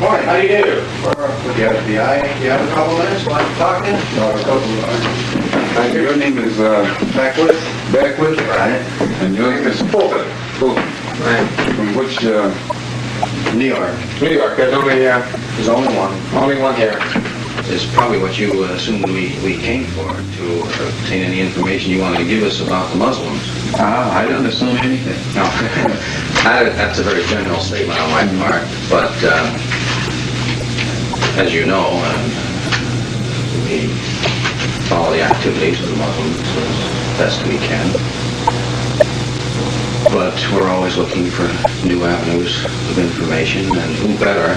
Morning, how do you do? With the FBI, you have a couple minutes while I'm talking? No, a couple of Thank you. Your name is Beckwith? Beckwith? Right. And your name is Fulton. Fulton. Right. From which, New York. New York, there's There's only only one here. Is probably what you assumed we came for, to obtain any information you wanted to give us about the Muslims. I didn't assume anything. No, that's a very general statement on my part, but as you know, we follow the activities of the Muslims as best we can. But we're always looking for new avenues of information, and who better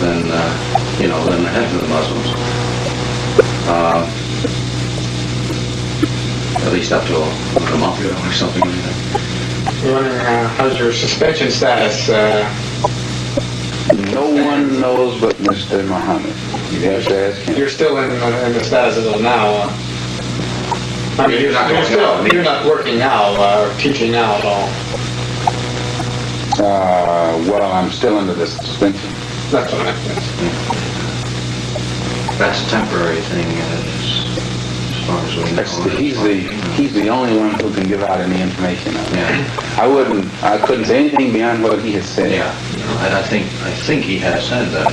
than than the heads of the Muslims. At least up to a month ago or something like that. You're wondering how's your suspension status? No one knows but Mr. Muhammad. You have to ask him. You're still in the status as of now. I mean, you're not working now or teaching now at all. Well, I'm still under the suspension. That's what I meant. That's a temporary thing, as far as we know. He's the only one who can give out any information on it. Yeah. I couldn't say anything beyond what he has said. Yeah. And I think he has said that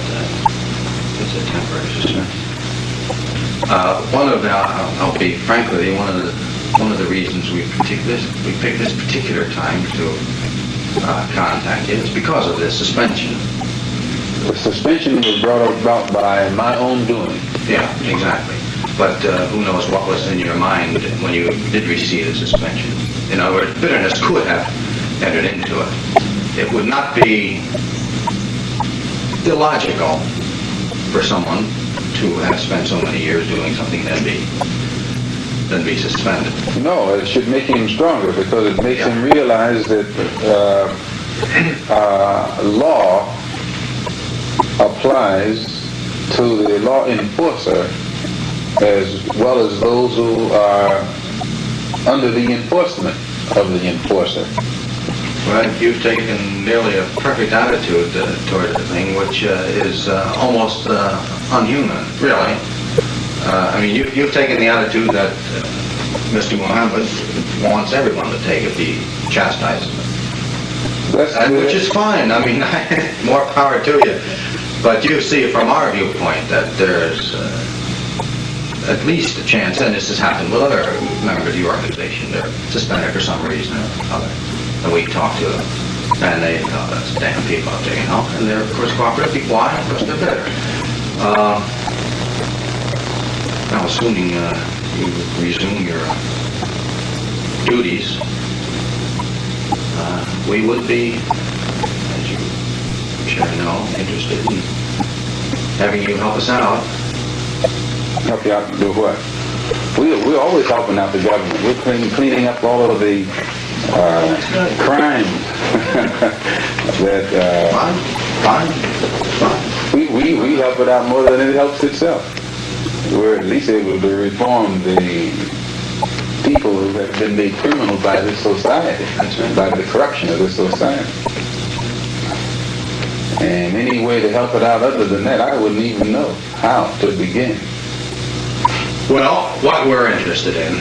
it's a temporary suspension. I'll be frank with you, one of the reasons we picked this particular time to contact you is because of this suspension. The suspension was brought about by my own doing. Yeah, exactly. But who knows what was in your mind when you did receive the suspension. In other words, bitterness could have entered into it. It would not be illogical for someone to have spent so many years doing something then be suspended. No, it should make him stronger because it makes him realize that law applies to the law enforcer as well as those who are under the enforcement of the enforcer. Well, you've taken nearly a perfect attitude toward the thing, which is almost unhuman, really. I mean, you've taken the attitude that Mr. Muhammad wants everyone to take if he chastises them. Which is fine. I mean, more power to you. But you see from our viewpoint that there's at least a chance, and this has happened with other members of the organization, they're suspended for some reason or other. And we talk to them, and they, that's damn people out there, and they're, of course, cooperative. Why? Because they're bitter. Now, assuming you resume your duties, we would be, as you sure know, interested in having you help us out. Help you out to do what? We're always helping out the government. We're cleaning up all of the crimes that Fine. we help it out more than it helps itself. We're at least able to reform the people who have been made criminal by this society, by the corruption of this society. And any way to help it out other than that, I wouldn't even know how to begin. Well, what we're interested in,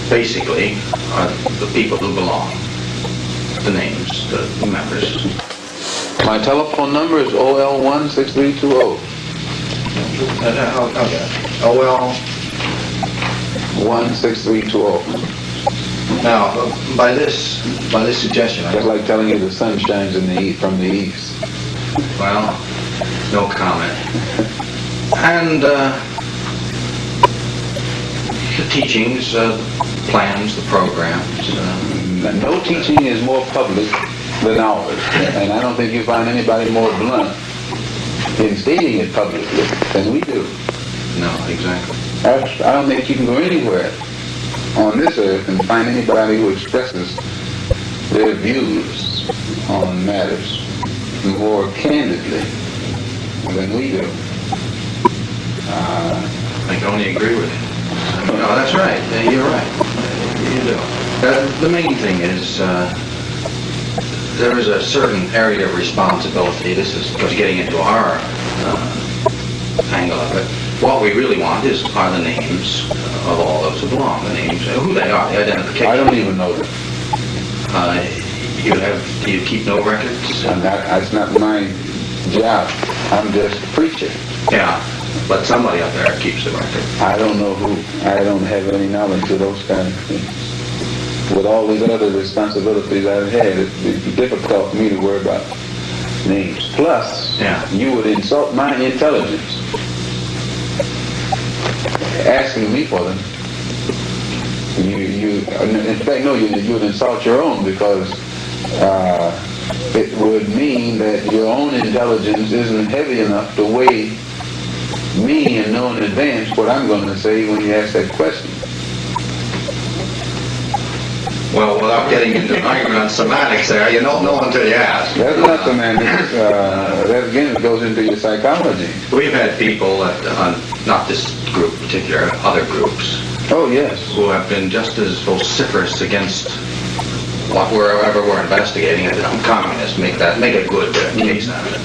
basically, are the people who belong. The names, the members. My telephone number is OL16320. I'll get it. OL. 16320. Now, by this suggestion, Just like telling you the sun shines from the east. well, no comment. And the teachings, plans, the programs. No teaching is more public than ours, and I don't think you find anybody more blunt in stating it publicly than we do. No, exactly. I don't think you can go anywhere on this earth and find anybody who expresses their views on matters more candidly than we do. I can only agree with you. No, that's right. You're right. You do. The main thing is there is a certain area of responsibility. This is because getting into our angle of it. What we really want are the names of all those who belong, the names, who they are, the identification. I don't even know them. Do you keep no records? That's not my job. I'm just a preacher. Yeah, but somebody up there keeps the record. I don't know who. I don't have any knowledge of those kind of things. With all these other responsibilities I've had, it'd be difficult for me to worry about names. Plus, you would insult my intelligence asking me for them. In fact, no, you would insult your own, because it would mean that your own intelligence isn't heavy enough to weigh me and know in advance what I'm going to say when you ask that question. Well, without getting into an argument on semantics there, you don't know until you ask. That's not semantics. That again goes into your psychology. We've had people, not this group in particular, other groups, oh yes, who have been just as vociferous against whatever we're investigating. I'm communist. Make a good case out of it.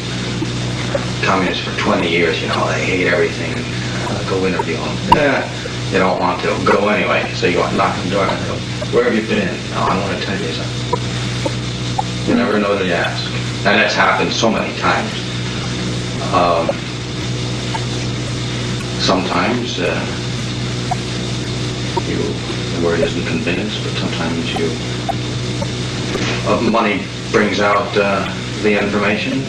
Communists for 20 years, they hate everything. Go interview them. You don't want to. Go anyway. So you go knock on the door and go, where have you been? Oh, I want to tell you something. You never know till you ask. And that's happened so many times. Sometimes the word isn't convinced, but sometimes money brings out the information.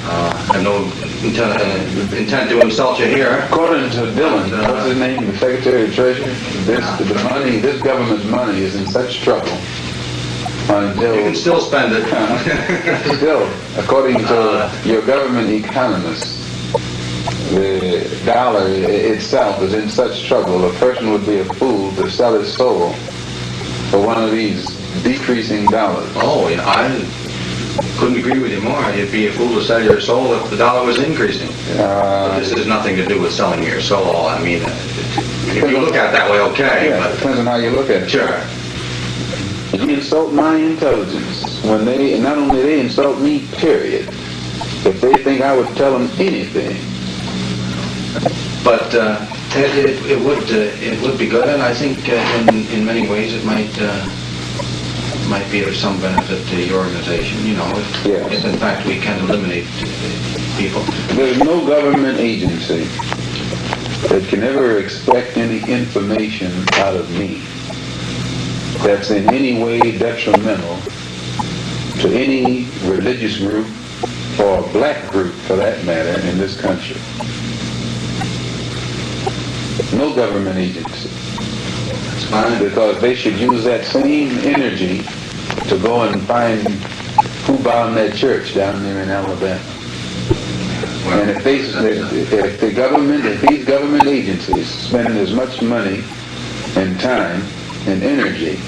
I have no intent to insult you here. According to Dillon, what's his name, the Secretary of Treasury, this government's money is in such trouble until... You can still spend it. Still, according to your government economists, the dollar itself is in such trouble, a person would be a fool to sell his soul for one of these decreasing dollars. Oh, I couldn't agree with you more. You'd be a fool to sell your soul if the dollar was increasing. But this has nothing to do with selling your soul. I mean, if you look at it that way, okay. Yeah, but it depends on how you look at it. Sure. You insult my intelligence when not only they insult me, period, if they think I would tell them anything. But it would be good, and I think in many ways it might be of some benefit to your organization. If in fact we can eliminate people. There's no government agency that can ever expect any information out of me that's in any way detrimental to any religious group or a black group, for that matter, in this country. No government agency. That's fine. Because they should use that same energy to go and find who bombed that church down there in Alabama. Well, and if these government agencies spending as much money and time and energy